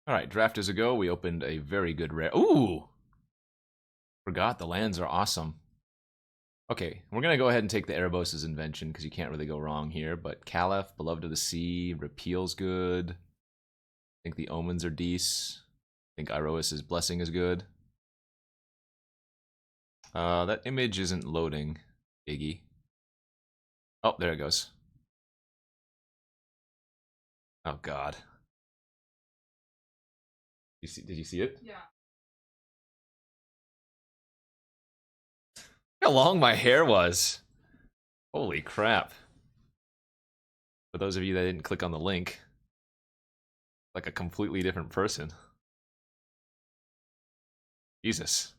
Alright, draft is a go. We opened a very good rare. Ooh! Forgot the lands are awesome. Okay, we're gonna go ahead and take the Erebos' invention because you can't really go wrong here. But Caliph, Beloved of the Sea, Repeal's good. I think the Omens are decent. I think Iroas' Blessing is good. That image isn't loading, Iggy. Oh, there it goes. Oh God. Did you see it? Yeah. Look how long my hair was. Holy crap. For those of you that didn't click on the link, like a completely different person. Jesus.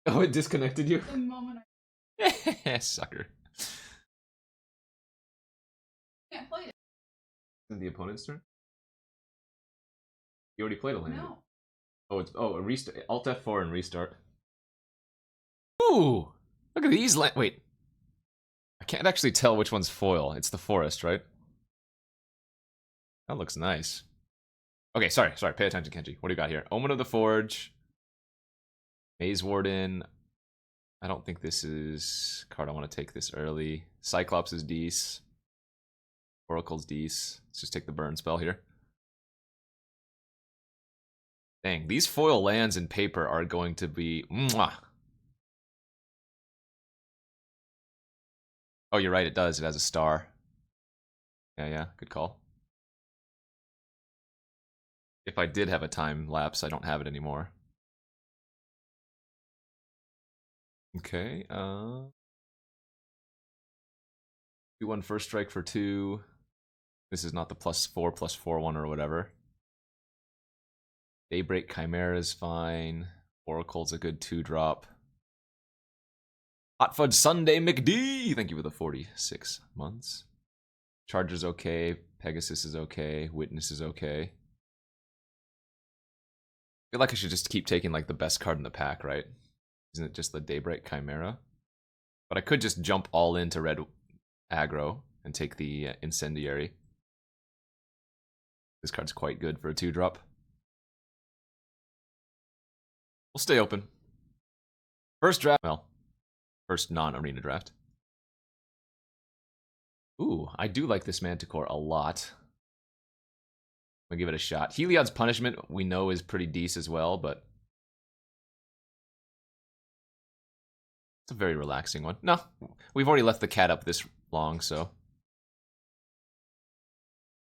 Oh, it disconnected you? The moment Sucker. I can't play it. Isn't the opponent's turn? You already played a land. No. Oh, it's a restart. Alt F4 and restart. Ooh! Look at these wait. I can't actually tell which one's foil. It's the forest, right? That looks nice. Okay, sorry. Pay attention, Kenji. What do you got here? Omen of the Forge. Maze Warden. I don't think this is card I want to take this early. Cyclops is Deece. Oracle's Deece. Let's just take the burn spell here. Dang, these foil lands in paper are going to be mwah. Oh, you're right, it does. It has a star. Yeah, good call. If I did have a time lapse, I don't have it anymore. Okay, 2/1 first strike for 2. This is not the +4/+4 one or whatever. Daybreak Chimera is fine. Oracle's a good 2-drop. Hot Fudge Sunday McD! Thank you for the 46 months. Charger's okay. Pegasus is okay. Witness is okay. I feel like I should just keep taking like the best card in the pack, right? Isn't it just the Daybreak Chimera? But I could just jump all into red aggro and take the Incendiary. This card's quite good for a 2-drop. We'll stay open. First draft, well, first non-arena draft. Ooh, I do like this Manticore a lot. I'm gonna give it a shot. Heliod's Punishment we know is pretty decent as well, but it's a very relaxing one. No, we've already left the cat up this long, so.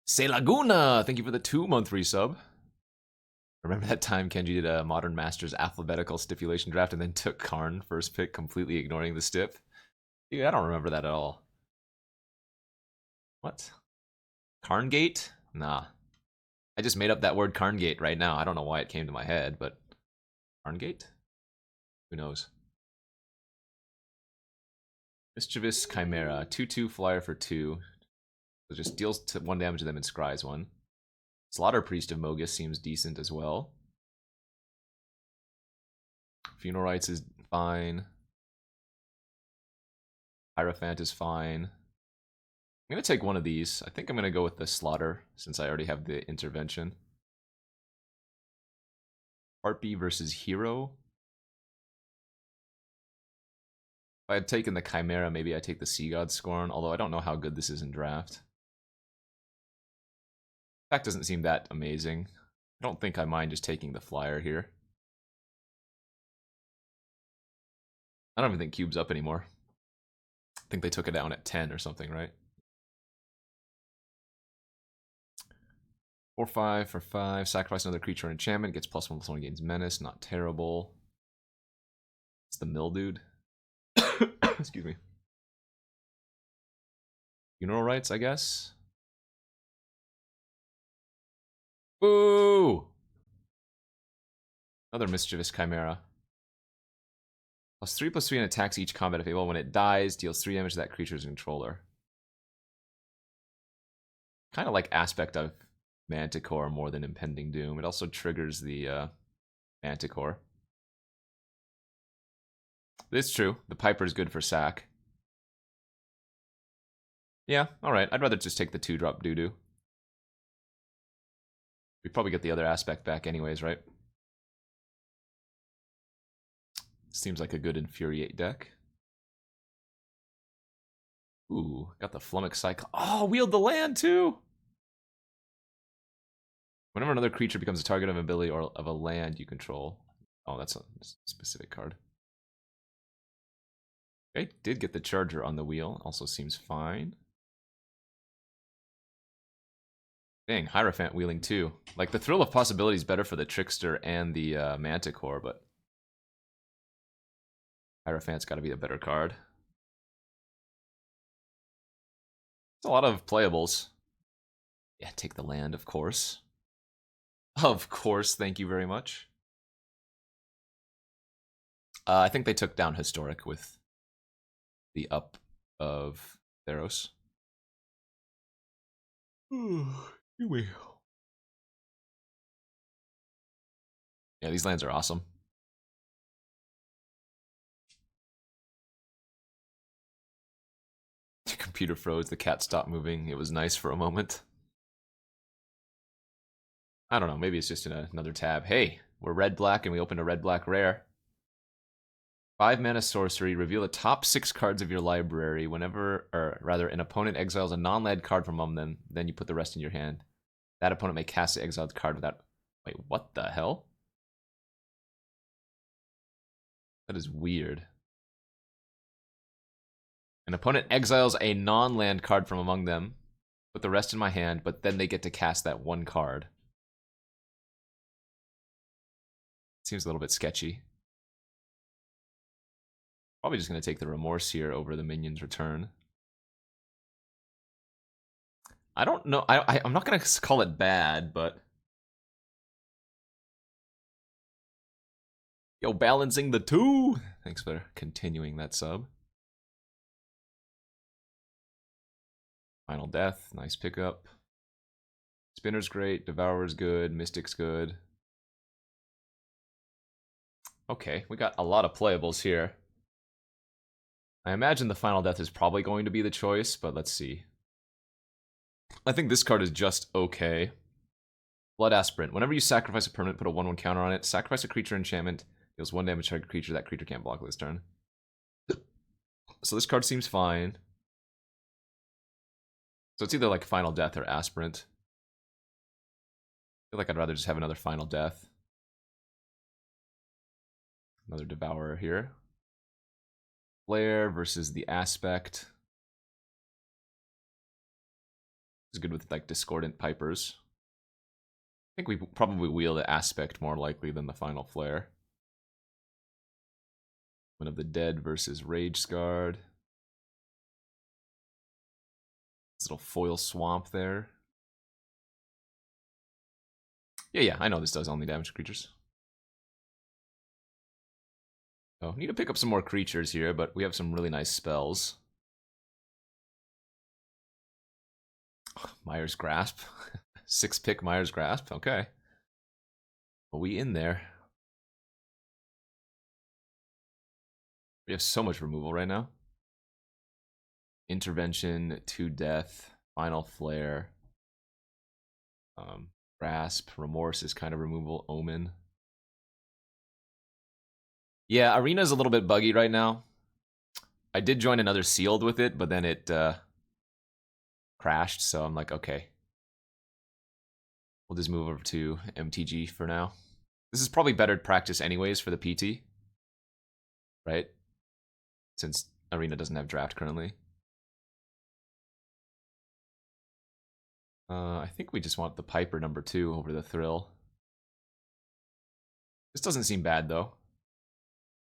Se Laguna, thank you for the 2-month resub. Remember that time Kenji did a Modern Masters alphabetical stipulation draft and then took Karn first pick, completely ignoring the stip? Dude, I don't remember that at all. What? Karngate? Nah. I just made up that word Karngate right now. I don't know why it came to my head, but Karngate? Who knows? Mischievous Chimera, 2/2 flyer for 2. So just deals 1 damage to them and scries 1. Slaughter Priest of Mogus seems decent as well. Funeral Rites is fine. Hierophant is fine. I'm going to take one of these. I think I'm going to go with the Slaughter, since I already have the Intervention. Harpy versus Hero. If I had taken the Chimera, maybe I take the Sea God Scorn, although I don't know how good this is in draft. That doesn't seem that amazing. I don't think I mind just taking the flyer here. I don't even think Cube's up anymore. I think they took it down at 10 or something, right? 4/5 for 5. Sacrifice another creature or enchantment. Gets +1/+1 against menace. Not terrible. It's the Mildewed. Excuse me. Funeral Rites, I guess. Boo! Another Mischievous Chimera. +3/+3 and attacks each combat if able. When it dies, deals 3 damage to that creature's controller. Kind of like Aspect of Manticore more than Impending Doom. It also triggers the Manticore. It's true. The Piper is good for sack. Yeah, alright. I'd rather just take the 2-drop doo-doo. We probably get the other aspect back anyways, right? Seems like a good Infuriate deck. Ooh, got the Flummox Cycle. Oh, wield the land too! Whenever another creature becomes a target of an ability or of a land you control. Oh, that's a specific card. Okay, did get the Charger on the wheel. Also seems fine. Dang, Hierophant wheeling too. Like, the Thrill of Possibility is better for the Trickster and the Manticore, but Hierophant's got to be a better card. It's a lot of playables. Yeah, take the land, of course. Of course, thank you very much. I think they took down Historic with the up of Theros. Here we go. Yeah, these lands are awesome. The computer froze, the cat stopped moving. It was nice for a moment. I don't know, maybe it's just in another tab. Hey, we're red-black and we opened a red-black rare. 5 mana sorcery, reveal the top 6 cards of your library whenever, or rather, an opponent exiles a non-land card from among them, then you put the rest in your hand. That opponent may cast the exiled card without... Wait, what the hell? That is weird. An opponent exiles a non-land card from among them, put the rest in my hand, but then they get to cast that one card. Seems a little bit sketchy. Probably just going to take the Remorse here over the Minion's Return. I don't know. I'm not going to call it bad, but... Yo, balancing the two! Thanks for continuing that sub. Final Death, nice pickup. Spinner's great, Devourer's good, Mystic's good. Okay, we got a lot of playables here. I imagine the Final Death is probably going to be the choice, but let's see. I think this card is just okay. Blood Aspirant. Whenever you sacrifice a permanent, put a 1/1 counter on it. Sacrifice a creature enchantment. Deals 1 damage to a creature. That creature can't block this turn. So this card seems fine. So it's either like Final Death or Aspirant. I feel like I'd rather just have another Final Death. Another Devourer here. Flare versus the Aspect. It's good with like Discordant Pipers. I think we probably wheel the Aspect more likely than the Final Flare. One of the Dead versus Rage Scarred. This little foil swamp there. Yeah, I know this does only damage to creatures. Oh, need to pick up some more creatures here, but we have some really nice spells. Mire's Grasp. 6-pick Mire's Grasp, okay. Are we in there? We have so much removal right now. Intervention, 2 death, Final Flare. Grasp, Remorse is kind of removal, Omen. Yeah, Arena's a little bit buggy right now. I did join another sealed with it, but then it crashed, so I'm like, okay. We'll just move over to MTG for now. This is probably better practice anyways for the PT. Right? Since Arena doesn't have draft currently. I think we just want the Piper number 2 over the Thrill. This doesn't seem bad, though.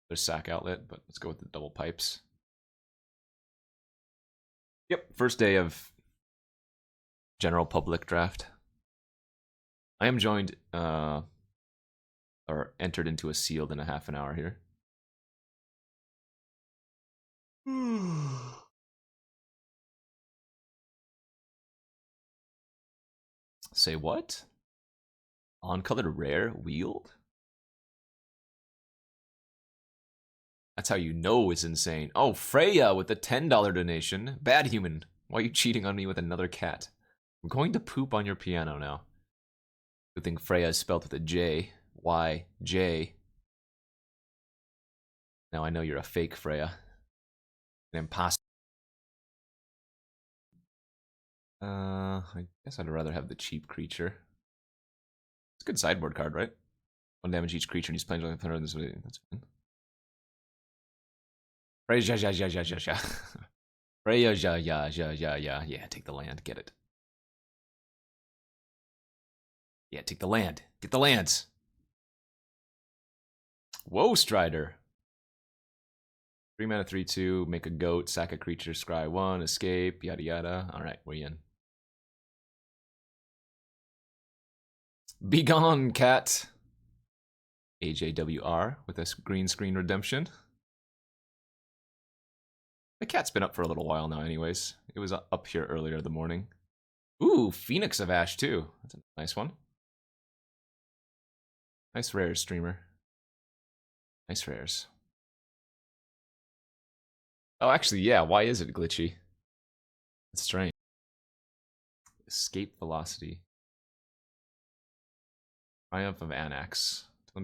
There's Sack Outlet, but let's go with the double pipes. Yep, first day of general public draft. I am joined, or entered into a sealed in a half an hour here. Say what? On-colored rare wield? That's how you know it's insane. Oh, Freya with the $10 donation. Bad human. Why are you cheating on me with another cat? I'm going to poop on your piano now. Good thing Freya is spelled with a J. Y, J. Now I know you're a fake Freya. An imposter. I guess I'd rather have the cheap creature. It's a good sideboard card, right? 1 damage each creature and he's playing like this way. That's fine. Freya, ja. Freya, ja. Yeah, take the land. Get it. Yeah, take the land. Get the lands. Whoa, Strider. 3 mana, 3/2. Make a goat. Sack a creature. Scry 1. Escape. Yada yada. All right, we're in. Be gone, cat. AJWR with a green screen redemption. The cat's been up for a little while now, anyways. It was up here earlier in the morning. Ooh, Phoenix of Ash, too. That's a nice one. Nice rares, streamer. Nice rares. Oh, actually, yeah. Why is it glitchy? It's strange. Escape velocity. Triumph of Anax. I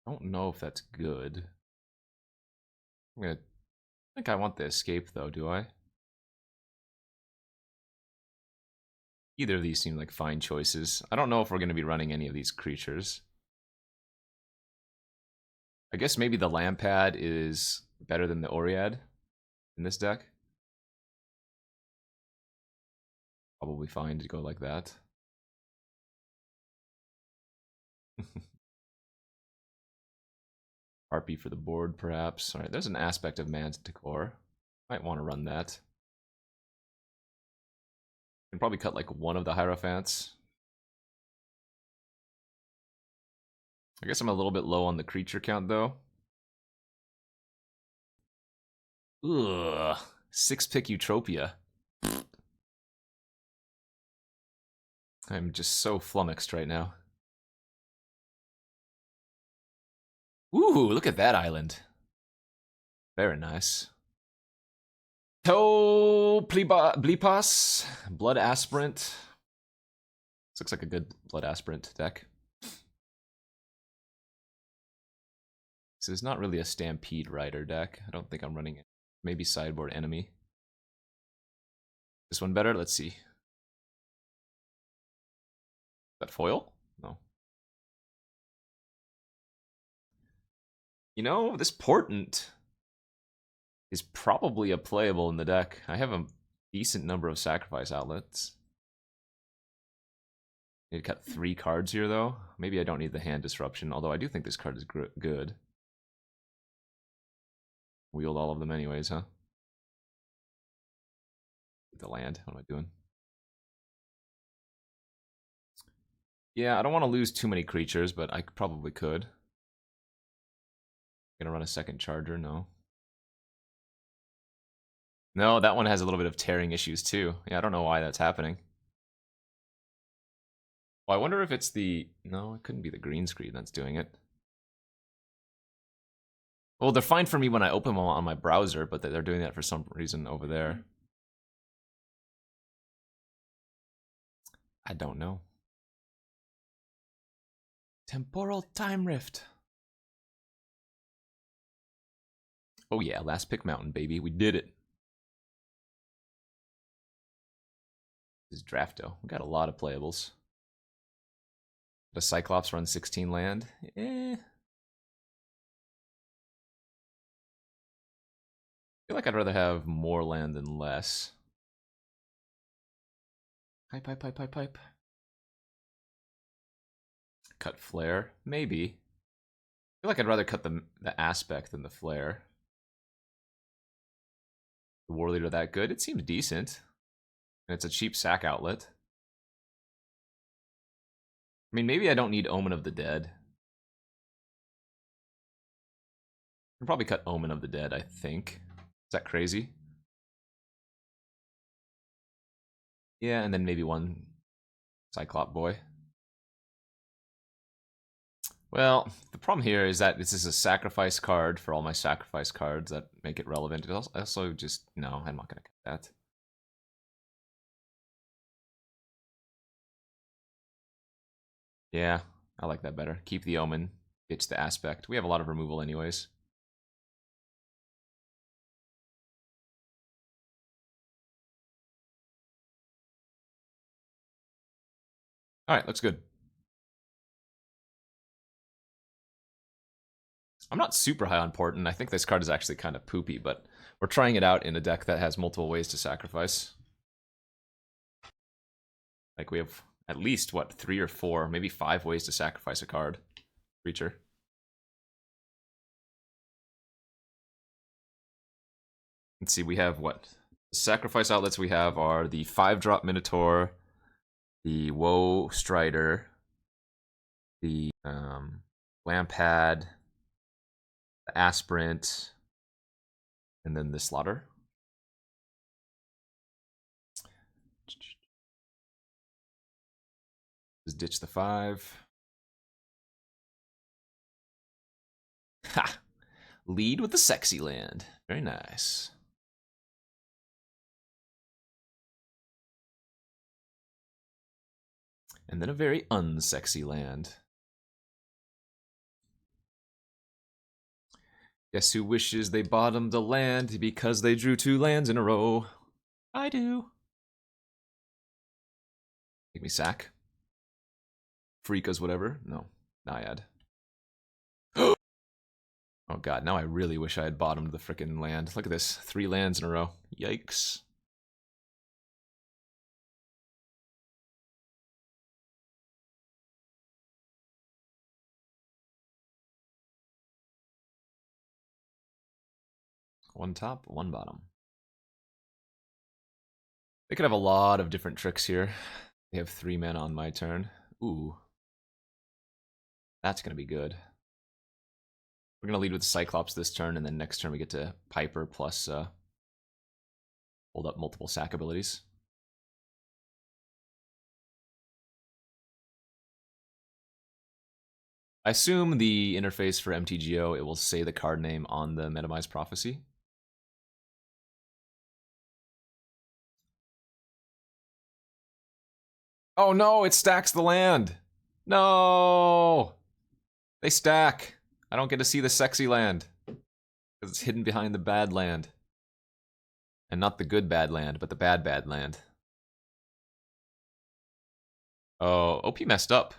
don't know if that's good. I think I want the escape though, do I? Either of these seem like fine choices. I don't know if we're going to be running any of these creatures. I guess maybe the Lampad is better than the Oread in this deck. Probably fine to go like that. Harpy for the board, perhaps. Alright, there's an aspect of Manticore. Might want to run that. Can probably cut like one of the Hierophants. I guess I'm a little bit low on the creature count though. Ugh. 6-pick Eutropia. I'm just so flummoxed right now. Ooh, look at that island. Very nice. Bleepas, Blood Aspirant. This looks like a good Blood Aspirant deck. This is not really a Stampede Rider deck. I don't think I'm running it. Maybe sideboard enemy. This one better? Let's see. Is that foil? No. You know, this Portent is probably a playable in the deck. I have a decent number of sacrifice outlets. Need to cut 3 cards here, though. Maybe I don't need the hand disruption, although I do think this card is good. Wield all of them anyways, huh? The land. What am I doing? Yeah, I don't want to lose too many creatures, but I probably could. Gonna run a second charger? No. No, that one has a little bit of tearing issues too. Yeah, I don't know why that's happening. Well, I wonder if it's the... No, it couldn't be the green screen that's doing it. Well, they're fine for me when I open them on my browser, but they're doing that for some reason over there. I don't know. Temporal Time Rift. Oh yeah, last pick mountain, baby. We did it. This is Drafto. We got a lot of playables. The Cyclops run 16 land. I feel like I'd rather have more land than less. Pipe. Cut flare? Maybe. I feel like I'd rather cut the aspect than the flare. The War Leader that good? It seems decent. And it's a cheap sack outlet. I mean, maybe I don't need Omen of the Dead. I'll probably cut Omen of the Dead, I think. Is that crazy? Yeah, and then maybe one Cyclop boy. Well, the problem here is that this is a sacrifice card for all my sacrifice cards that make it relevant. It also just, no, I'm not going to cut that. Yeah, I like that better. Keep the Omen, ditch the Aspect. We have a lot of removal anyways. Alright, looks good. I'm not super high on Portent. I think this card is actually kind of poopy, but we're trying it out in a deck that has multiple ways to sacrifice. Like, we have at least, what, 3 or 4, maybe 5 ways to sacrifice a card. Creature. Let's see, we have what? The sacrifice outlets we have are the 5-drop Minotaur, the Woe Strider, the Lampad, the Aspirant, and then the Slaughter. Just ditch the 5. Ha! Lead with the sexy land. Very nice. And then a very unsexy land. Guess who wishes they bottomed a land because they drew 2 lands in a row? I do. Make me sack. Freekas, whatever. No. Naiad. Oh god, now I really wish I had bottomed the frickin' land. Look at this. 3 lands in a row. Yikes. One top, one bottom. They could have a lot of different tricks here. They have 3 men on my turn. Ooh. That's gonna be good. We're gonna lead with Cyclops this turn, and then next turn we get to Piper plus hold up multiple sack abilities. I assume the interface for MTGO, it will say the card name on the Metamized Prophecy. Oh no, it stacks the land. No! They stack. I don't get to see the sexy land. Because it's hidden behind the bad land. And not the good bad land, but the bad bad land. Oh, OP messed up.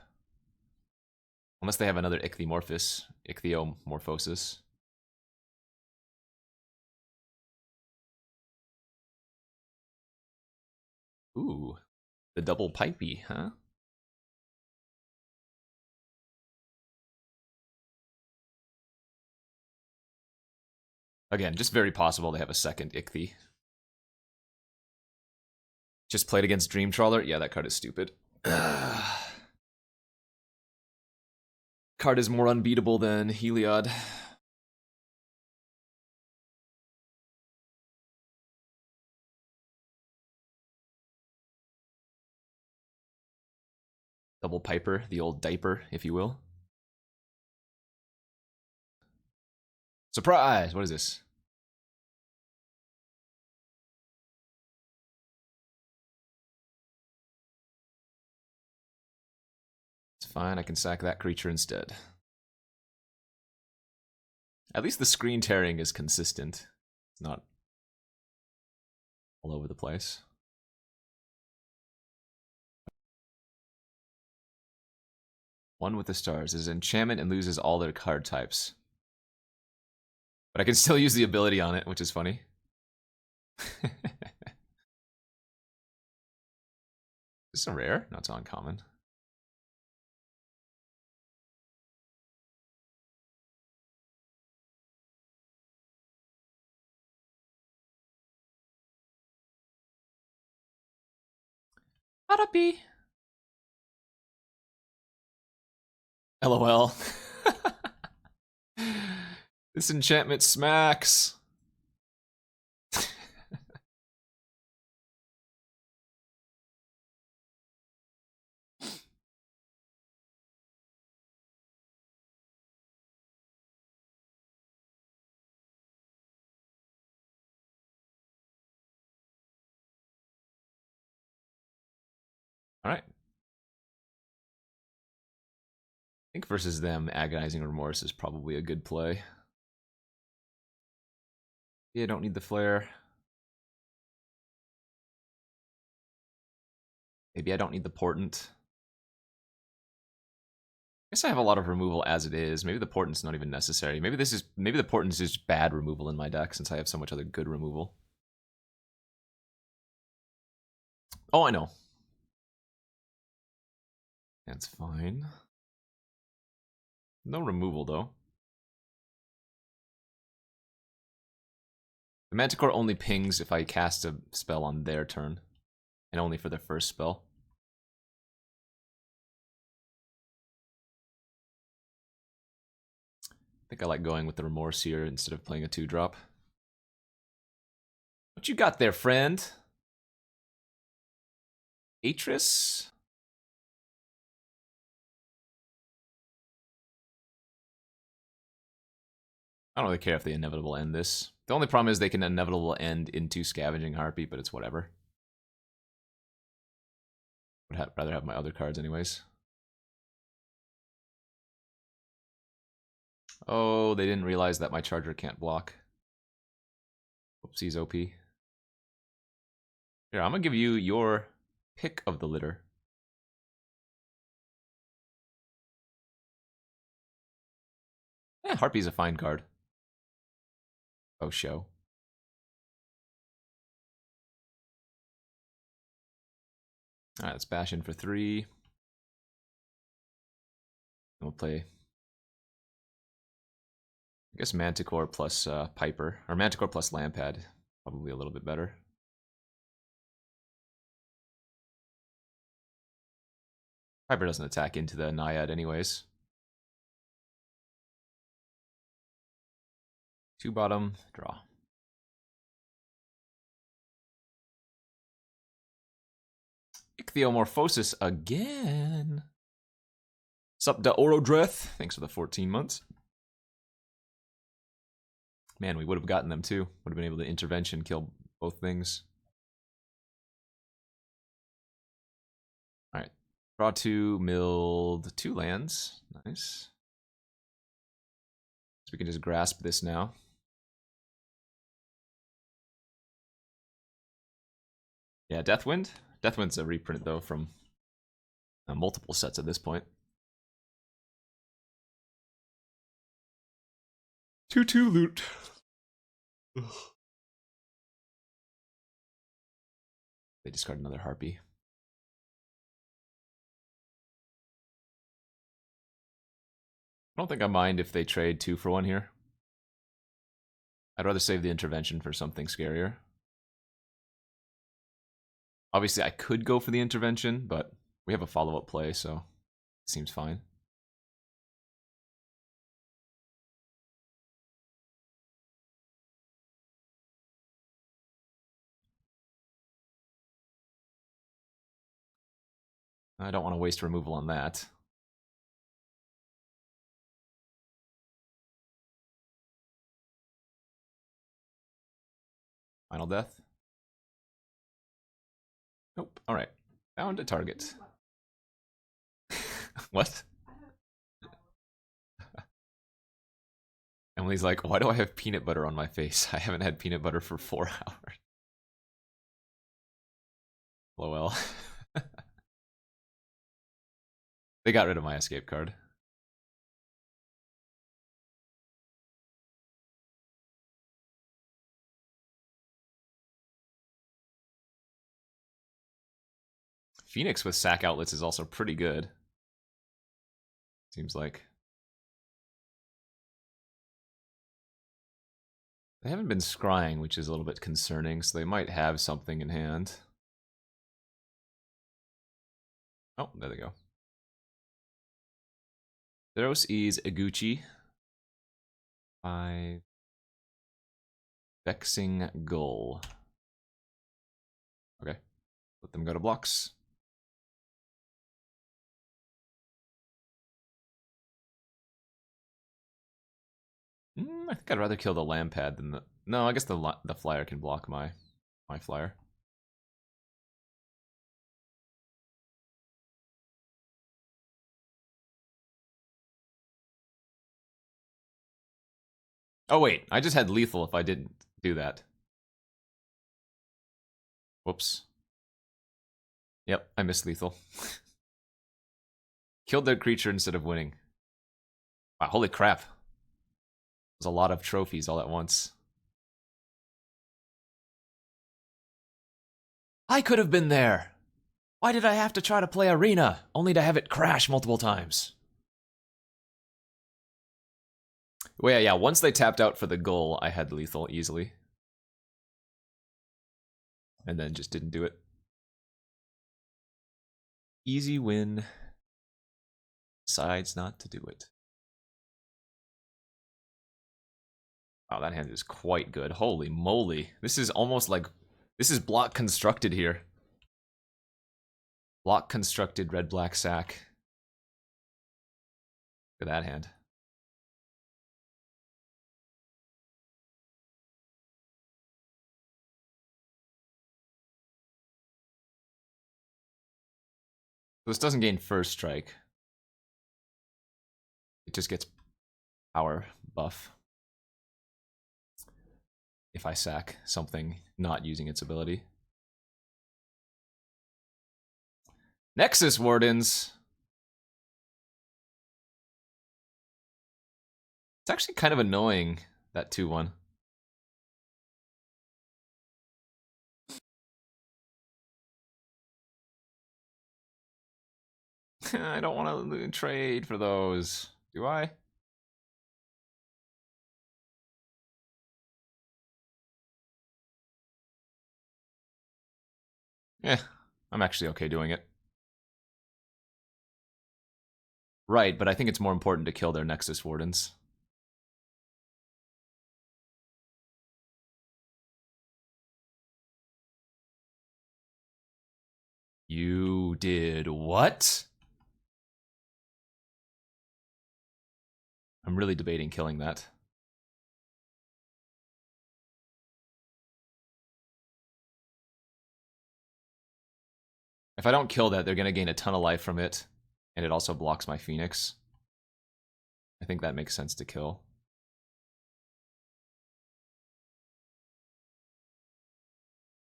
Unless they have another Ichthyomorphosis. Ooh, the double pipey, huh? Again, just very possible they have a second Ichthy. Just played against Dream Trawler? Yeah, that card is stupid. Card is more unbeatable than Heliod. Double Piper, the old diaper, if you will. Surprise! What is this? It's fine, I can sack that creature instead. At least the screen tearing is consistent. It's not all over the place. One with the stars is enchantment and loses all their card types. But I can still use the ability on it, which is funny. Is this a rare? No, it's uncommon. Arapi. LOL. This enchantment smacks. Alright. I think versus them, Agonizing Remorse is probably a good play. Yeah, don't need the flare. Maybe I don't need the Portent. I guess I have a lot of removal as it is. Maybe the Portent's not even necessary. Maybe the Portent's just bad removal in my deck since I have so much other good removal. Oh, I know. That's fine. No removal though. The Manticore only pings if I cast a spell on their turn, and only for the first spell. I think I like going with the Remorse here instead of playing a 2-drop. What you got there, friend? Atris? I don't really care if they inevitable end this. The only problem is they can inevitable end into Scavenging Harpy, but it's whatever. Would rather have my other cards anyways. Oh, they didn't realize that my Charger can't block. Oopsies, OP. Here, I'm gonna give you your pick of the litter. Yeah, Harpy's a fine card. Oh, show. Alright, let's bash in for 3. We'll play, I guess, Manticore plus Piper. Or Manticore plus Lampad. Probably a little bit better. Piper doesn't attack into the Naiad anyways. 2 bottom, draw. Ichthyomorphosis again. Sup da Orodreth. Thanks for the 14 months. Man, we would have gotten them too. Would have been able to intervention, kill both things. Alright. Draw 2, milled 2 lands. Nice. So we can just grasp this now. Yeah, Deathwind. Deathwind's a reprint though from multiple sets at this point. 2/2 loot. They discard another Harpy. I don't think I mind if they trade 2 for 1 here. I'd rather save the intervention for something scarier. Obviously, I could go for the intervention, but we have a follow-up play, so it seems fine. I don't want to waste removal on that. Final death? Nope. Alright. Found a target. What? Emily's like, why do I have peanut butter on my face? I haven't had peanut butter for 4 hours. LOL. They got rid of my escape card. Phoenix with sack outlets is also pretty good. Seems like. They haven't been scrying, which is a little bit concerning, so they might have something in hand. Oh, there they go. Theros is Iguchi. 5. Vexing Gull. Okay. Let them go to blocks. I think I'd rather kill the Lampad than the... No, I guess the flyer can block my flyer. Oh wait, I just had lethal if I didn't do that. Whoops. Yep, I missed lethal. Killed their creature instead of winning. Wow, holy crap. There's a lot of trophies all at once. I could have been there! Why did I have to try to play Arena, only to have it crash multiple times? Well, yeah, once they tapped out for the goal, I had lethal easily. And then just didn't do it. Easy win. Decides not to do it. Wow, that hand is quite good. Holy moly. This is almost like... This is block constructed here. Block constructed red-black sack. Look at that hand. This doesn't gain first strike. It just gets power buff. If I sack something not using its ability. Nexus Wardens. It's actually kind of annoying, that 2-1. I don't want to trade for those. Do I? Yeah, I'm actually okay doing it. Right, but I think it's more important to kill their Nexus Wardens. You did what? I'm really debating killing that. If I don't kill that, they're going to gain a ton of life from it, and it also blocks my Phoenix. I think that makes sense to kill.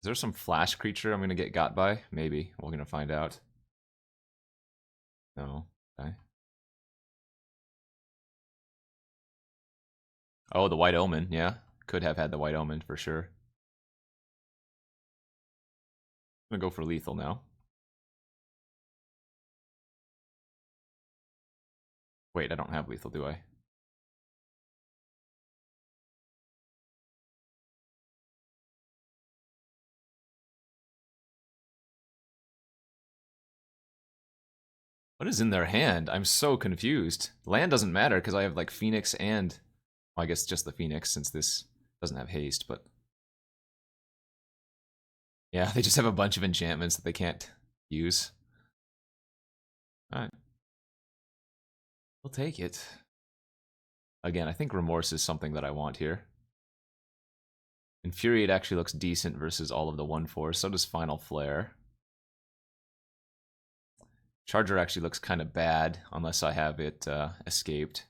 Is there some flash creature I'm going to get got by? Maybe. We're going to find out. No. Okay. Oh, the White Omen. Yeah. Could have had the White Omen for sure. I'm going to go for lethal now. Wait, I don't have lethal, do I? What is in their hand? I'm so confused. Land doesn't matter because I have like Phoenix and... Well, I guess just the Phoenix since this doesn't have haste, but... Yeah, they just have a bunch of enchantments that they can't use. Alright. We'll take it. Again, I think Remorse is something that I want here. Infuriate actually looks decent versus all of the 1/4, so does Final Flare. Charger actually looks kind of bad unless I have it escaped.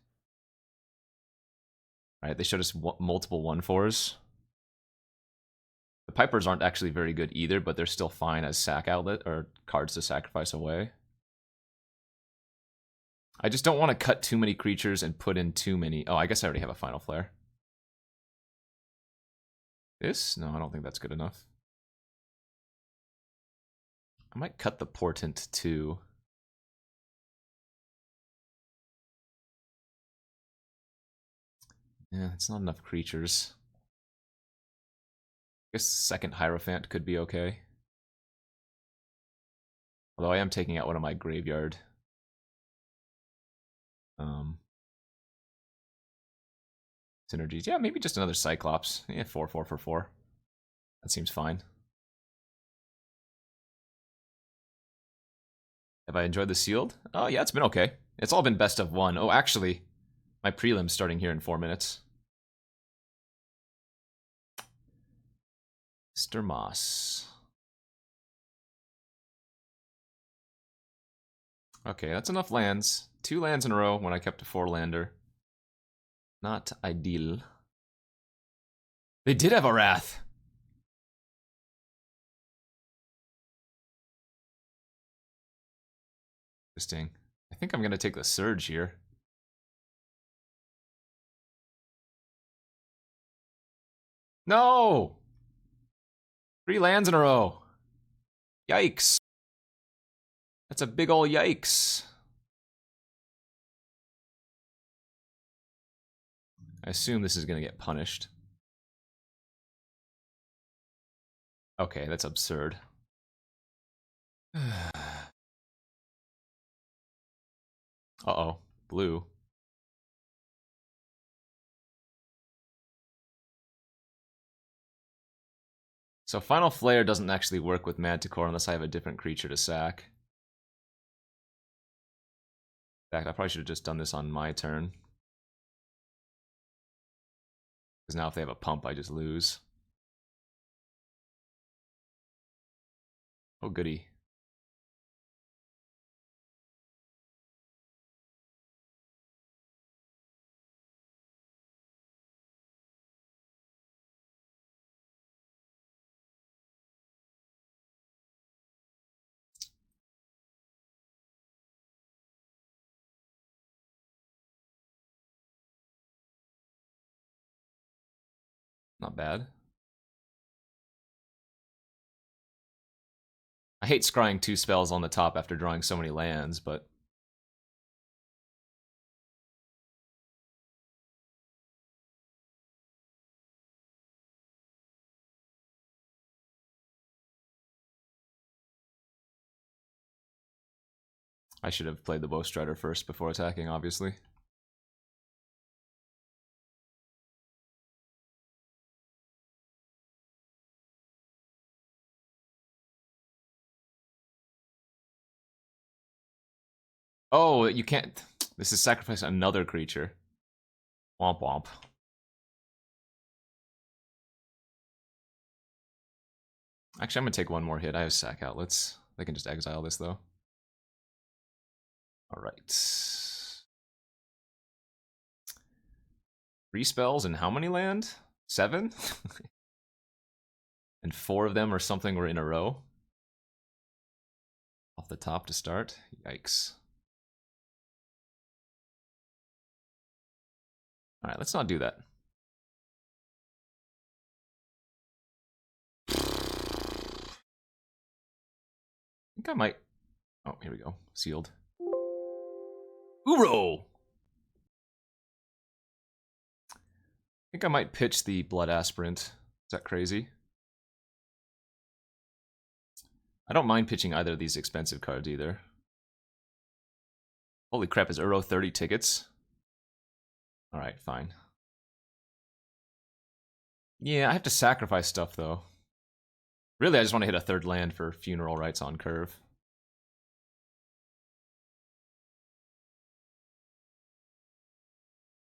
Alright, they showed us multiple 1/4s. The Pipers aren't actually very good either, but they're still fine as sack outlet or cards to sacrifice away. I just don't want to cut too many creatures and put in too many... Oh, I guess I already have a Final Flare. This? No, I don't think that's good enough. I might cut the Portent too. Yeah, it's not enough creatures. I guess second Hierophant could be okay. Although I am taking out one of my graveyard. Synergies. Yeah, maybe just another Cyclops. Yeah, 4/4 for 4. That seems fine. Have I enjoyed the sealed? Oh yeah, it's been okay. It's all been best of 1. Oh, actually, my prelim's starting here in 4 minutes. Mr. Moss. Okay, that's enough lands. 2 lands in a row when I kept a 4-lander. Not ideal. They did have a Wrath. Interesting. I think I'm going to take the Surge here. No! 3 lands in a row. Yikes. That's a big ol' yikes. I assume this is going to get punished. Okay, that's absurd. Uh-oh. Blue. So Final Flare doesn't actually work with Manticore unless I have a different creature to sack. In fact, I probably should have just done this on my turn. Because now if they have a pump, I just lose. Oh, goody. Not bad. I hate scrying 2 spells on the top after drawing so many lands, but... I should have played the Bowstrider first before attacking, obviously. Oh, you can't... This is sacrifice another creature. Womp womp. Actually, I'm gonna take one more hit. I have sack outlets. They can just exile this, though. Alright. 3 spells and how many land? 7? And 4 of them or something were in a row. Off the top to start. Yikes. Alright, let's not do that. I think I might... Oh, here we go. Sealed. Uro! I think I might pitch the Blood Aspirant. Is that crazy? I don't mind pitching either of these expensive cards either. Holy crap, is Uro 30 tickets? Alright, fine. Yeah, I have to sacrifice stuff though. Really, I just want to hit a 3rd land for Funeral Rites on curve.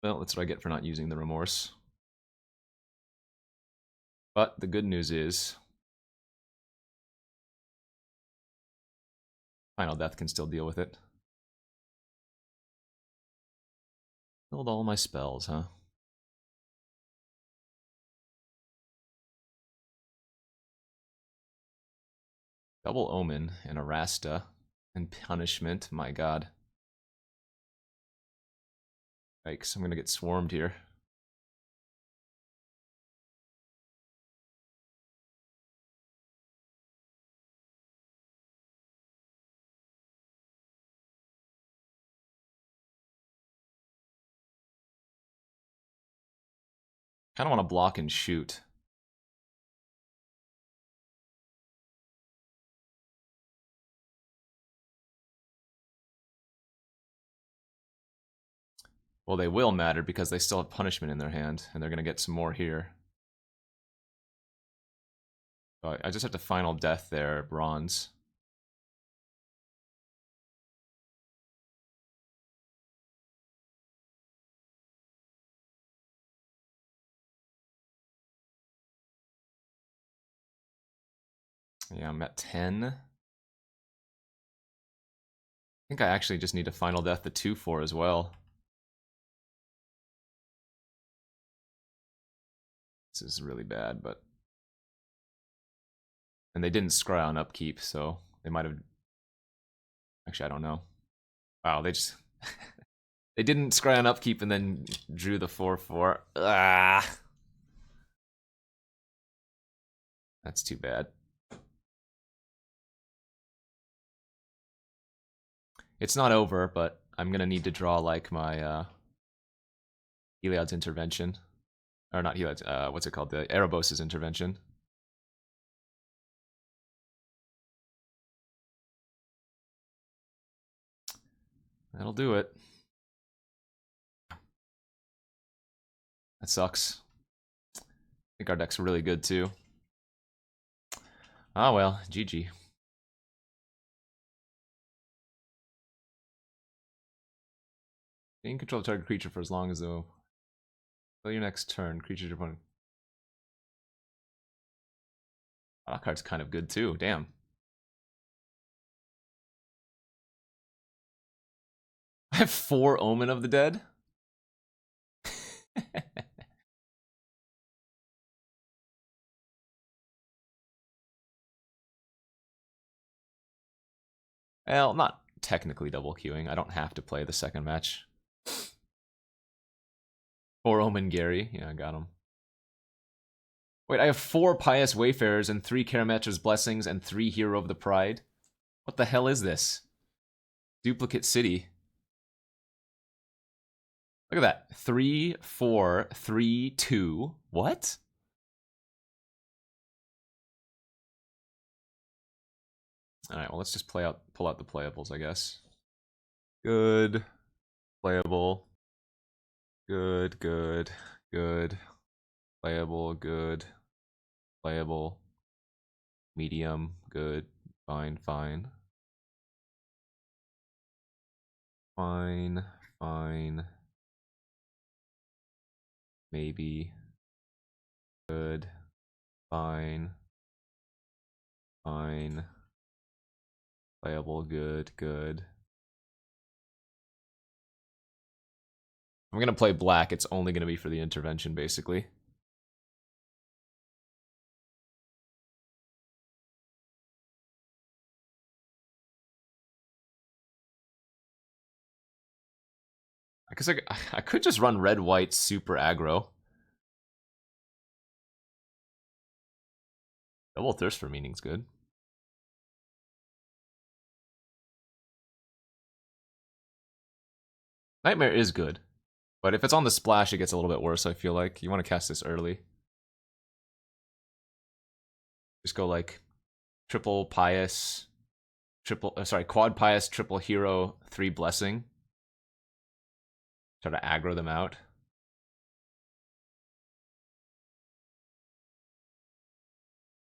Well, that's what I get for not using the Remorse. But the good news is... Final Death can still deal with it. Killed all my spells, huh? Double Omen and Arasta and Punishment, my god. Yikes, I'm gonna get swarmed here. Kinda wanna block and shoot. Well, they will matter because they still have Punishment in their hand, and they're gonna get some more here. So I just have to Final Death there, Bronze. Yeah, I'm at 10. I think I actually just need to Final Death the 2/4 as well. This is really bad, but... And they didn't scry on upkeep, so they might have... Actually, I don't know. Wow, they just... They didn't scry on upkeep and then drew the 4/4. Ah! That's too bad. It's not over, but I'm gonna need to draw like my Heliod's intervention. Or not Heliod's, what's it called? The Erebos' intervention. That'll do it. That sucks. I think our deck's really good too. Ah well, GG. Gain control of target creature for as long as though. Until your next turn, creature's your opponent. Oh, that card's kind of good too, damn. I have 4 Omen of the Dead? Well, not technically double queuing. I don't have to play the second match. 4 Omen Gary. Yeah, I got him. Wait, I have 4 Pious Wayfarers and 3 Karametra's Blessings and 3 Hero of the Pride. What the hell is this? Duplicate City. Look at that. 3, 4, 3, 2. What? Alright, well let's just pull out the playables, I guess. Good. Playable. Good, good, good. Playable, good. Playable. Medium, good. Fine, fine. Fine, fine. Maybe. Good. Fine. Fine. Playable, good, good. I'm gonna play black, it's only gonna be for the intervention, basically. I guess I could just run red-white super aggro. Double Thirst for Meaning's good. Nightmare is good. But if it's on the splash, it gets a little bit worse, I feel like. You want to cast this early. Just go like triple Pious, quad Pious, triple Hero, 3 Blessing. Try to aggro them out.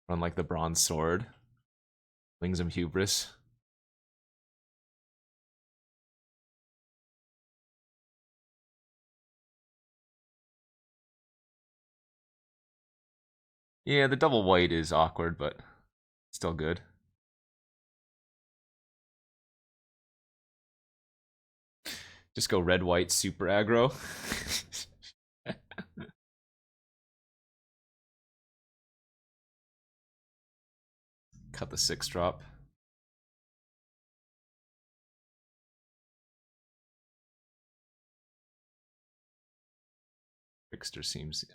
Run like the Bronze Sword. Wings of Hubris. Yeah, the double white is awkward, but still good. Just go red-white super aggro. Cut the 6-drop. Trickster seems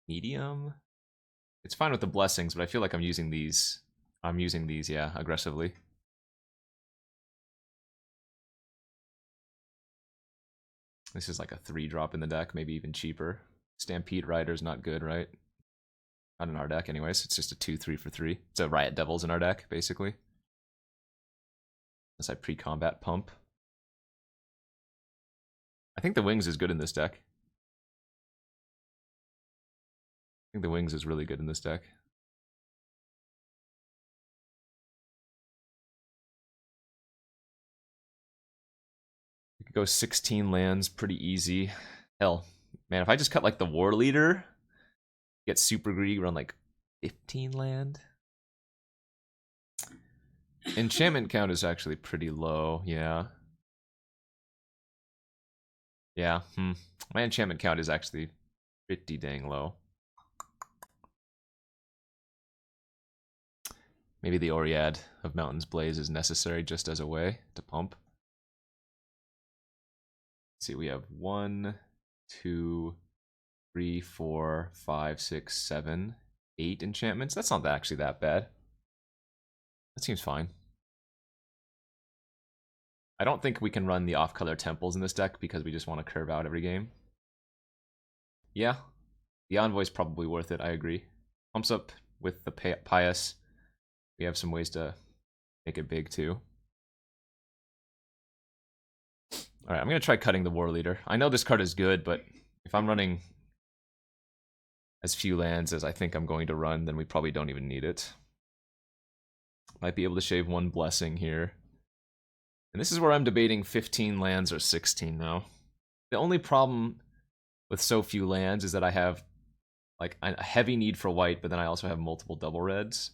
medium. It's fine with the blessings, but I feel like I'm using these. Yeah, aggressively. This is like a 3-drop in the deck, maybe even cheaper. Stampede Rider's not good, right? Not in our deck, anyways. It's just a 2/3 for 3. It's a Riot Devils in our deck, basically. Unless I pre-combat pump. I think the Wings is good in this deck. I think the Wings is really good in this deck. We could go 16 lands pretty easy. Hell, man, if I just cut like the War Leader, get super greedy, run like 15 land. Enchantment count is actually pretty low, yeah. Yeah, my enchantment count is actually Pretty dang low. Maybe the Oread of Mountain's Blaze is necessary just as a way to pump. Let's see, we have 1, 2, 3, 4, 5, 6, 7, 8 enchantments. That's not actually that bad. That seems fine. I don't think we can run the off-color temples in this deck because we just want to curve out every game. Yeah, the Envoy's probably worth it, I agree. Pumps up with the Pious. We have some ways to make it big too. Alright, I'm going to try cutting the War Leader. I know this card is good, but if I'm running as few lands as I think I'm going to run, then we probably don't even need it. Might be able to shave 1 Blessing here. And this is where I'm debating 15 lands or 16 now. The only problem with so few lands is that I have like a heavy need for white, but then I also have multiple double reds.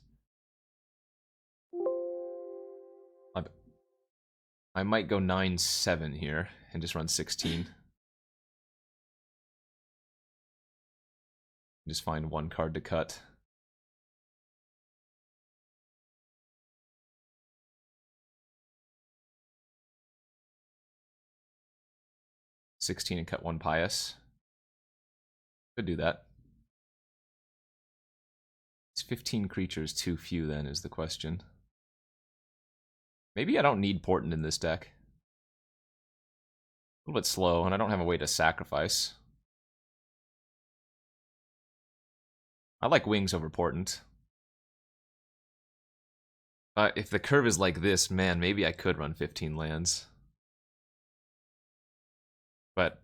I might go 9-7 here and just run 16. Just find 1 card to cut. $16 and cut 1 Pious. Could do that. Is 15 creatures too few then is the question. Maybe I don't need Portent in this deck. A little bit slow, and I don't have a way to sacrifice. I like Wings over Portent. If the curve is like this, man, maybe I could run 15 lands. But,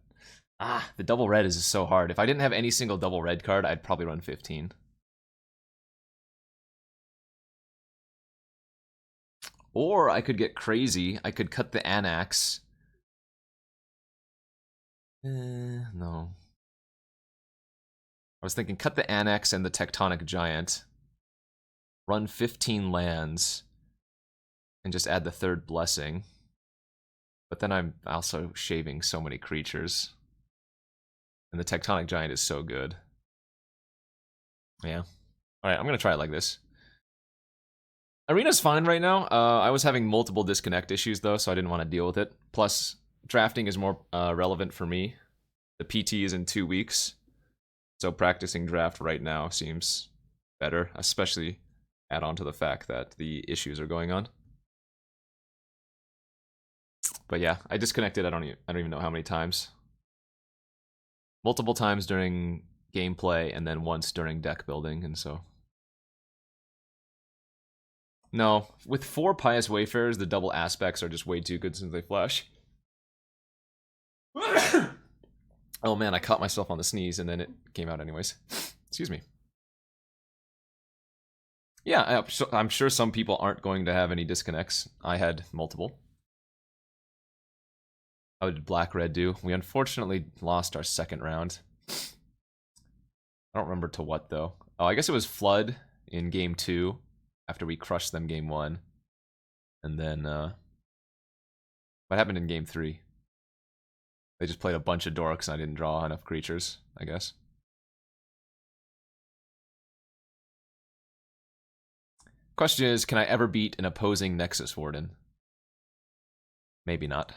the double red is just so hard. If I didn't have any single double red card, I'd probably run 15. Or I could get crazy. I could cut the Anax. No. I was thinking cut the Anax and the Tectonic Giant. Run 15 lands. And just add the 3rd Blessing. But then I'm also shaving so many creatures. And the Tectonic Giant is so good. Yeah. Alright, I'm gonna try it like this. Arena's fine right now. I was having multiple disconnect issues though, so I didn't want to deal with it. Plus, drafting is more relevant for me. The PT is in 2 weeks, so practicing draft right now seems better, especially add on to the fact that the issues are going on. But yeah, I disconnected. I don't even know how many times. Multiple times during gameplay, and then once during deck building, and so. No, with 4 Pious Wayfarers, the double aspects are just way too good since they flash. Oh man, I caught myself on the sneeze and then it came out anyways. Excuse me. Yeah, I'm sure some people aren't going to have any disconnects. I had multiple. How did Black Red do? We unfortunately lost our 2nd round. I don't remember to what though. Oh, I guess it was Flood in game 2. After we crushed them game 1. And then, what happened in game 3? They just played a bunch of dorks and I didn't draw enough creatures, I guess. Question is, can I ever beat an opposing Nexus Warden? Maybe not.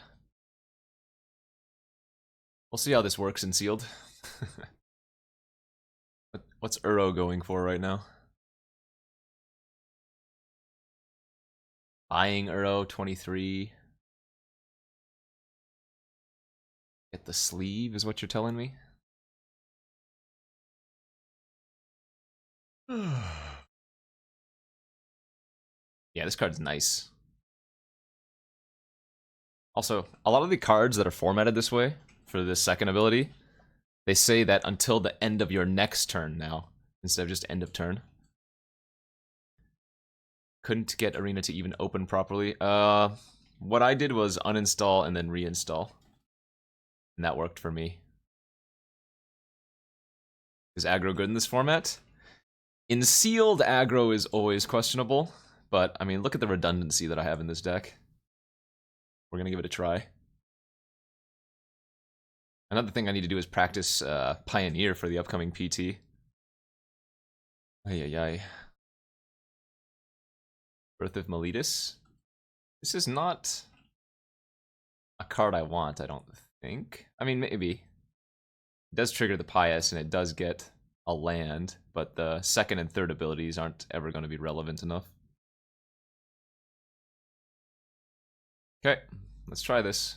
We'll see how this works in Sealed. What's Uro going for right now? Buying Uro 23. Get the sleeve is what you're telling me? Yeah, this card's nice. Also, a lot of the cards that are formatted this way for this 2nd ability, they say that until the end of your next turn now, instead of just end of turn. Couldn't get Arena to even open properly. What I did was uninstall and then reinstall. And that worked for me. Is aggro good in this format? In Sealed, aggro is always questionable. But, I mean, look at the redundancy that I have in this deck. We're gonna give it a try. Another thing I need to do is practice Pioneer for the upcoming PT. Ay, ay, ay. Birth of Meletus. This is not a card I want, I don't think. I mean, maybe. It does trigger the Pious, and it does get a land, but the second and third abilities aren't ever going to be relevant enough. Okay, let's try this.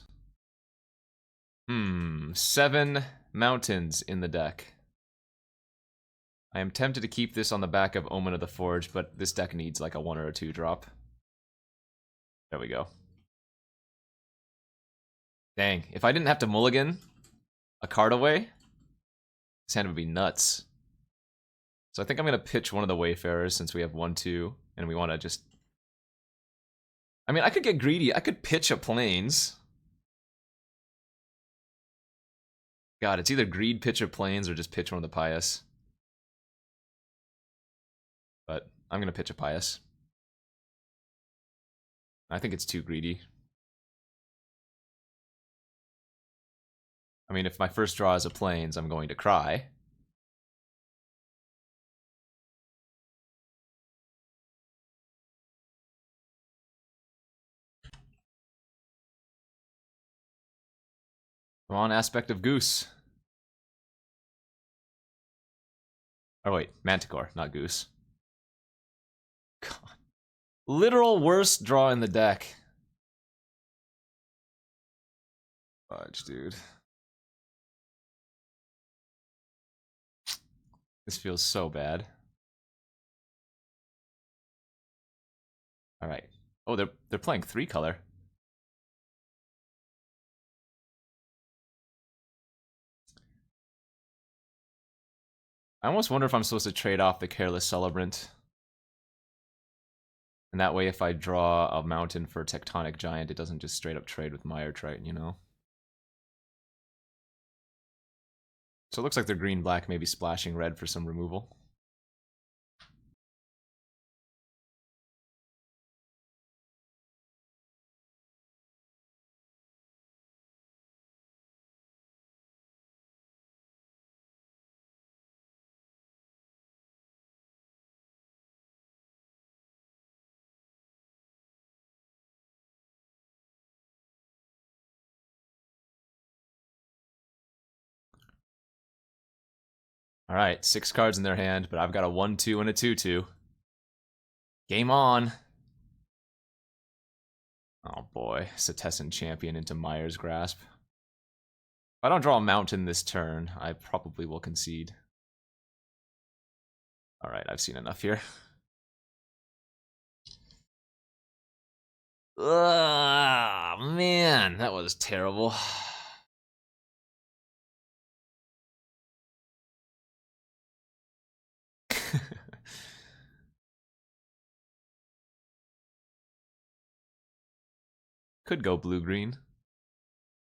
7 mountains in the deck. I am tempted to keep this on the back of Omen of the Forge, but this deck needs like a 1 or a 2 drop. There we go. Dang, if I didn't have to mulligan a card away, this hand would be nuts. So I think I'm going to pitch one of the Wayfarers since we have 1-2, and we want to just... I mean, I could get greedy. I could pitch a Plains. God, it's either greed, pitch a Plains, or just pitch one of the Pious. But I'm going to pitch a Pious. I think it's too greedy. I mean, if my first draw is a Plains, I'm going to cry. Come on, Aspect of Goose. Oh wait, Manticore, not Goose. God. Literal worst draw in the deck. Fudge, dude. This feels so bad. Alright. Oh, they're playing 3-color. I almost wonder if I'm supposed to trade off the Careless Celebrant. And that way if I draw a mountain for Tectonic Giant, it doesn't just straight up trade with Mire Triton, you know? So it looks like they're green-black, maybe splashing red for some removal. Alright, 6 cards in their hand, but I've got a 1-2 and a 2-2. Game on! Oh boy, Setessan Champion into Mire's Grasp. If I don't draw a mountain this turn, I probably will concede. Alright, I've seen enough here. Ugh, man, that was terrible. Could go blue-green.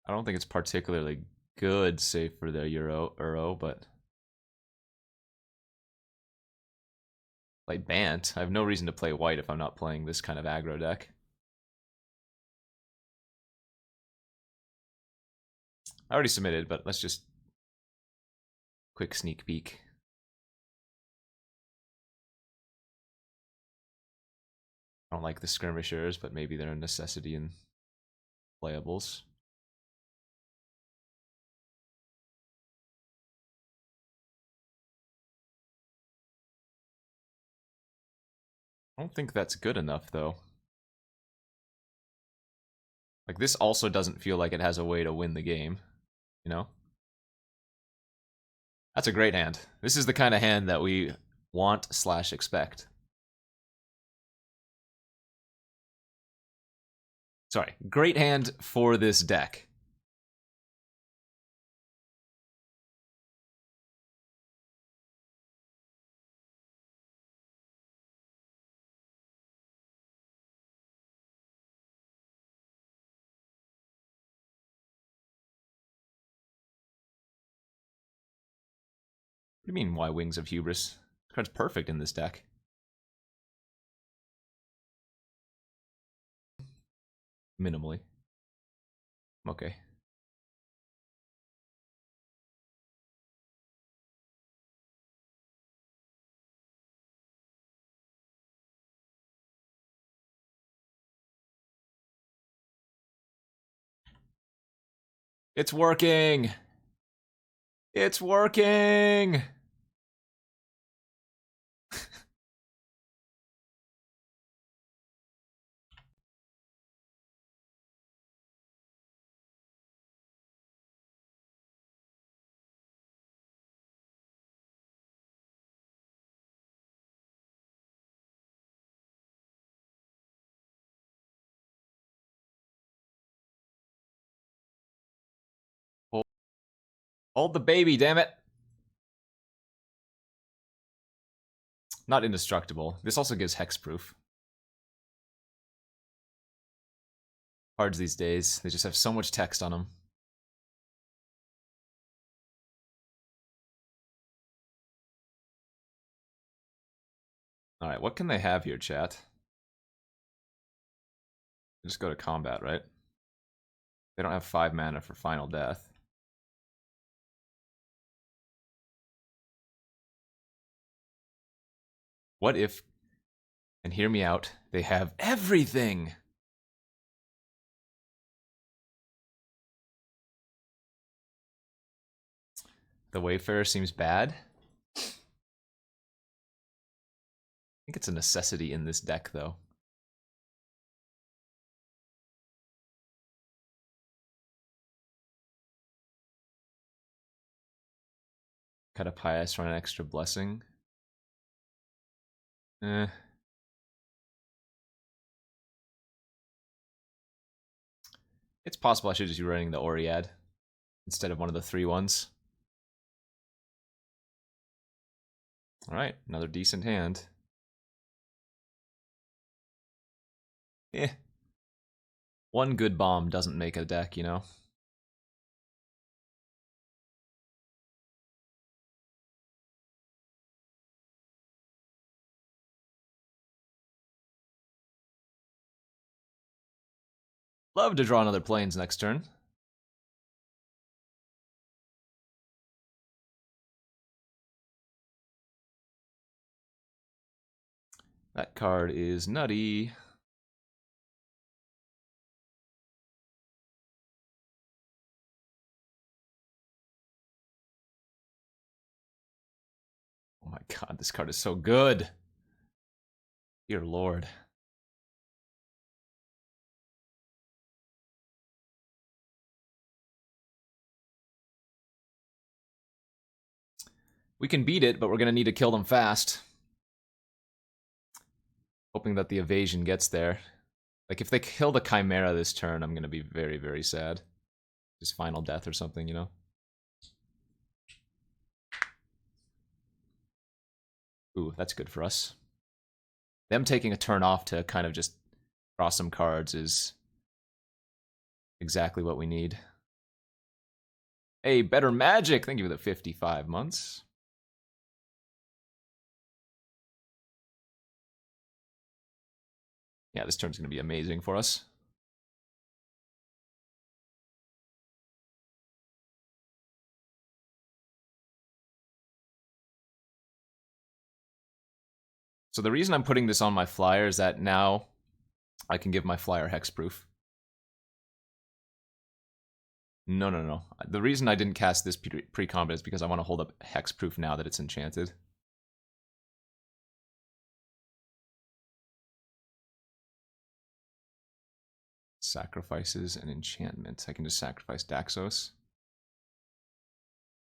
I don't think it's particularly good, save for the Uro, but... Play Bant. I have no reason to play white if I'm not playing this kind of aggro deck. I already submitted, but let's just... Quick sneak peek. I don't like the skirmishers, but maybe they're a necessity in playables. I don't think that's good enough, though. Like, this also doesn't feel like it has a way to win the game, you know? That's a great hand. This is the kind of hand that we want/expect. Sorry, great hand for this deck. What do you mean, why Wings of Hubris? This card's perfect in this deck. Minimally. Okay. It's working! It's working! Hold the baby, damn it! Not indestructible. This also gives hexproof. Cards these days, they just have so much text on them. Alright, what can they have here, chat? Just go to combat, right? They don't have 5 mana for Final Death. What if, and hear me out, they have everything? The Wayfarer seems bad. I think it's a necessity in this deck, though. Cut a Pious for an extra blessing. It's possible I should just be running the Oriad instead of one of the 3 ones. Alright, another decent hand. Eh. One good bomb doesn't make a deck, you know? Love to draw another planes next turn. That card is nutty. Oh my god, this card is so good. Dear lord. We can beat it, but we're going to need to kill them fast. Hoping that the evasion gets there. Like, if they kill the Chimera this turn, I'm going to be very, very sad. Just Final Death or something, you know? Ooh, that's good for us. Them taking a turn off to kind of just draw some cards is exactly what we need. Hey, better magic! Thank you for the 55 months. Yeah, this turn's going to be amazing for us. So the reason I'm putting this on my flyer is that now I can give my flyer hexproof. No. The reason I didn't cast this pre-combat is because I want to hold up hexproof now that it's enchanted. Sacrifices an enchantment. I can just sacrifice Daxos.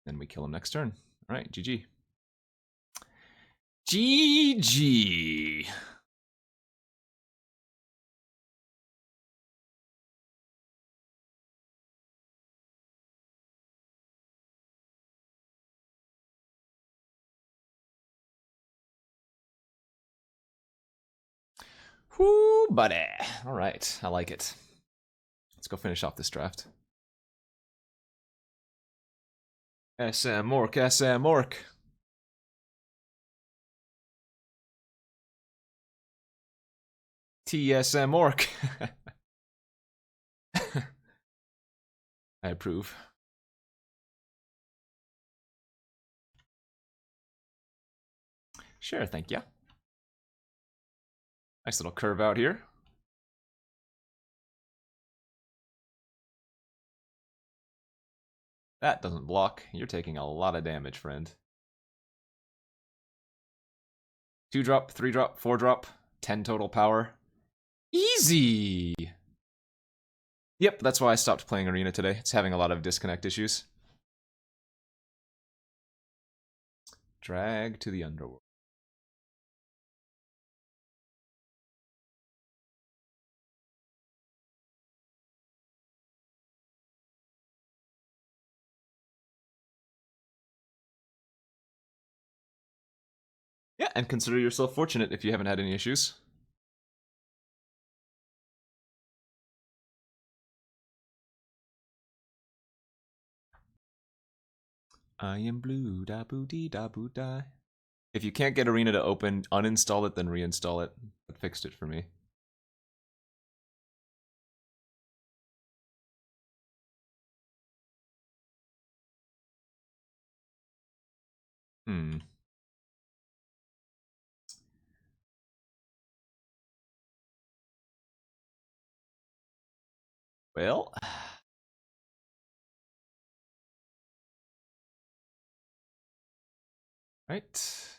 Then we kill him next turn. Alright, GG. GG! Whoo, buddy. Alright, I like it. Let's go finish off this draft. SM Orc, SM Orc. TSM Orc. I approve. Sure, thank you. Nice little curve out here. That doesn't block. You're taking a lot of damage, friend. 2-drop, 3-drop, 4-drop, 10 total power. Easy! Yep, that's why I stopped playing Arena today. It's having a lot of disconnect issues. Drag to the underworld. Yeah, and consider yourself fortunate if you haven't had any issues. I am blue, da boo dee da boo da. If you can't get Arena to open, uninstall it, then reinstall it. That fixed it for me. Hmm. Well. Right.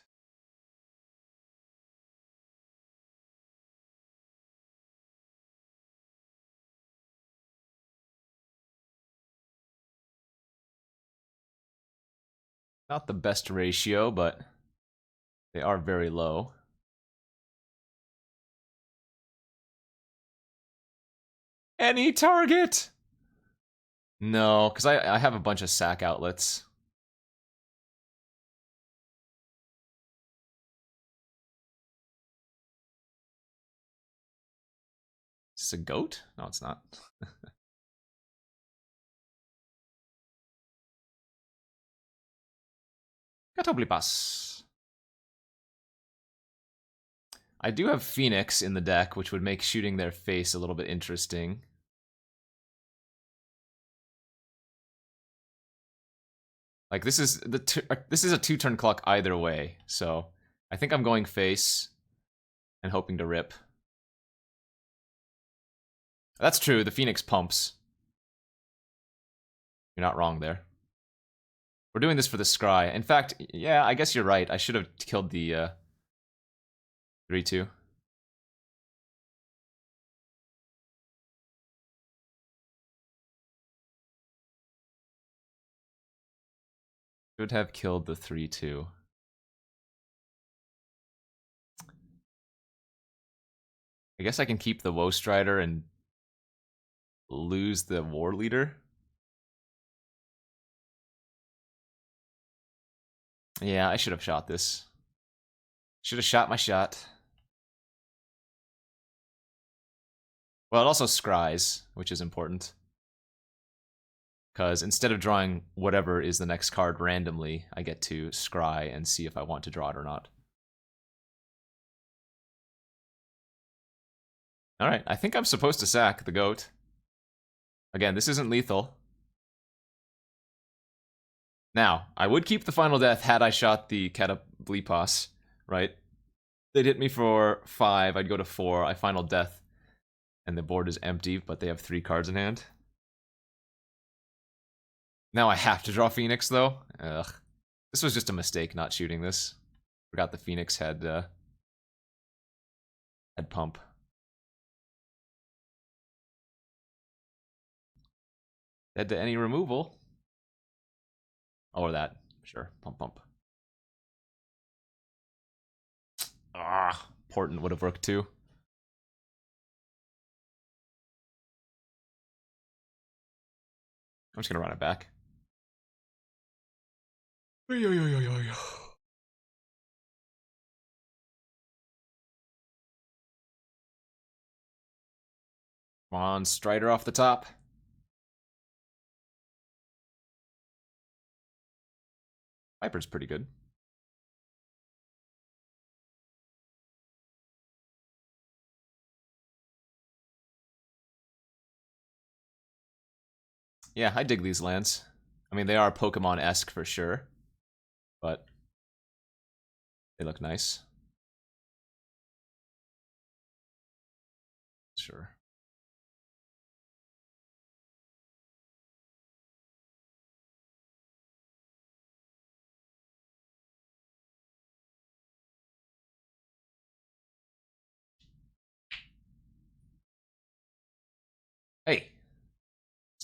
Not the best ratio, but they are very low. Any target! No, because I have a bunch of sack outlets. Is this a goat? No, it's not. Catoblipas. I do have Phoenix in the deck, which would make shooting their face a little bit interesting. Like this is a 2-turn clock either way, so I think I'm going face and hoping to rip. That's true. The Phoenix pumps. You're not wrong there. We're doing this for the scry. In fact, yeah, I guess you're right. I should have killed the 3-2. Should have killed the 3-2. I guess I can keep the Woe Strider and lose the War Leader. Yeah, I should have shot this. Should have shot my shot. Well, it also scries, which is important. Because instead of drawing whatever is the next card randomly, I get to scry and see if I want to draw it or not. Alright, I think I'm supposed to sack the goat. Again, this isn't lethal. Now, I would keep the final death had I shot the Catablipas, right? They'd hit me for 5, I'd go to 4, I final death, and the board is empty, but they have 3 cards in hand. Now I have to draw Phoenix, though. Ugh. This was just a mistake not shooting this. Forgot the Phoenix had pump. Dead to any removal. Or that. Sure. Pump, pump. Ah, Portent would have worked too. I'm just gonna run it back. Come on, Strider off the top. Viper's pretty good. Yeah, I dig these lands. I mean, they are Pokemon-esque for sure, but they look nice. Sure.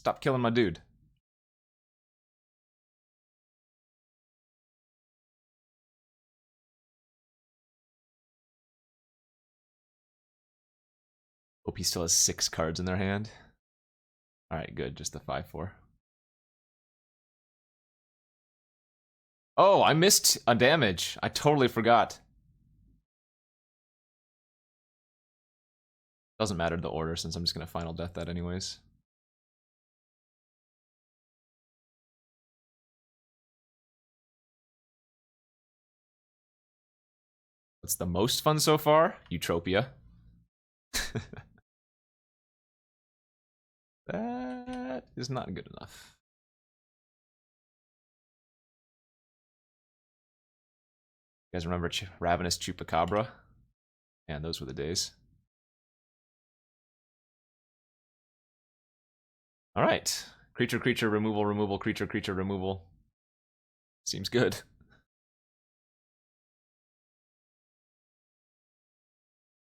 Stop killing my dude. Hope he still has 6 cards in their hand. Alright, good. Just the 5/4. Oh, I missed a damage. I totally forgot. Doesn't matter the order since I'm just going to Final Death that anyways. What's the most fun so far? Eutropia. That is not good enough. You guys remember Ravenous Chupacabra? Man, those were the days. Alright. Creature, creature, removal, removal, creature, creature, removal. Seems good.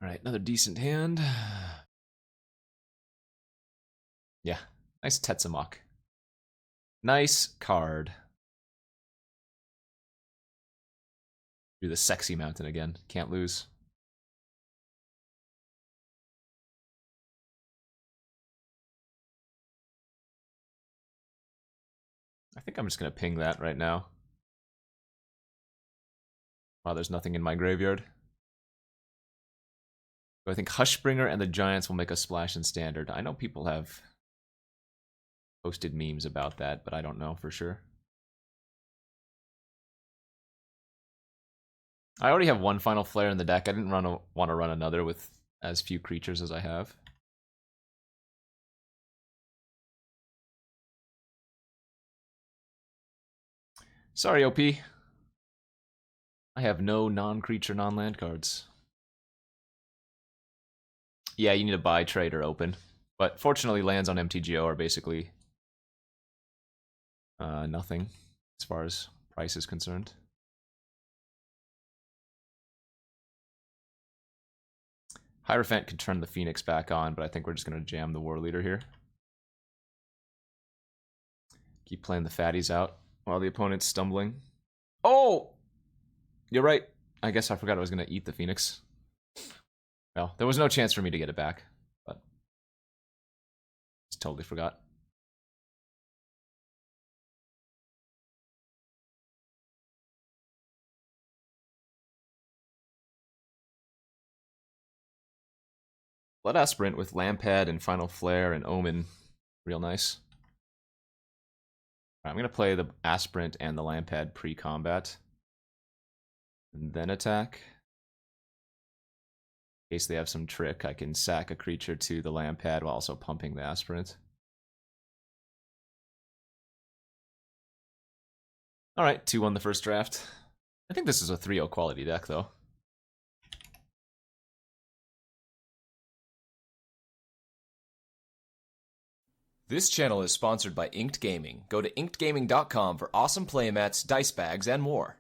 Alright, another decent hand. Yeah, nice Tetsamok. Nice card. Do the sexy mountain again. Can't lose. I think I'm just going to ping that right now. Wow, there's nothing in my graveyard. So I think Hushbringer and the Giants will make a splash in Standard. I know people have posted memes about that, but I don't know for sure. I already have one Final Flare in the deck. I didn't want to run another with as few creatures as I have. Sorry, OP. I have no non-creature, non-land cards. Yeah, you need to buy, trade, or open. But fortunately, lands on MTGO are basically nothing as far as price is concerned. Hierophant could turn the Phoenix back on, but I think we're just going to jam the War Leader here. Keep playing the fatties out while the opponent's stumbling. Oh! You're right. I guess I forgot I was going to eat the Phoenix. Well, there was no chance for me to get it back, but just totally forgot. Blood Aspirant with Lampad and Final Flare and Omen. Real nice. Right, I'm going to play the Aspirant and the Lampad pre-combat. And then attack. In case they have some trick, I can sack a creature to the Lampad while also pumping the Aspirant. Alright, 2-1 the first draft. I think this is a 3-0 quality deck, though. This channel is sponsored by Inked Gaming. Go to inkedgaming.com for awesome playmats, dice bags, and more.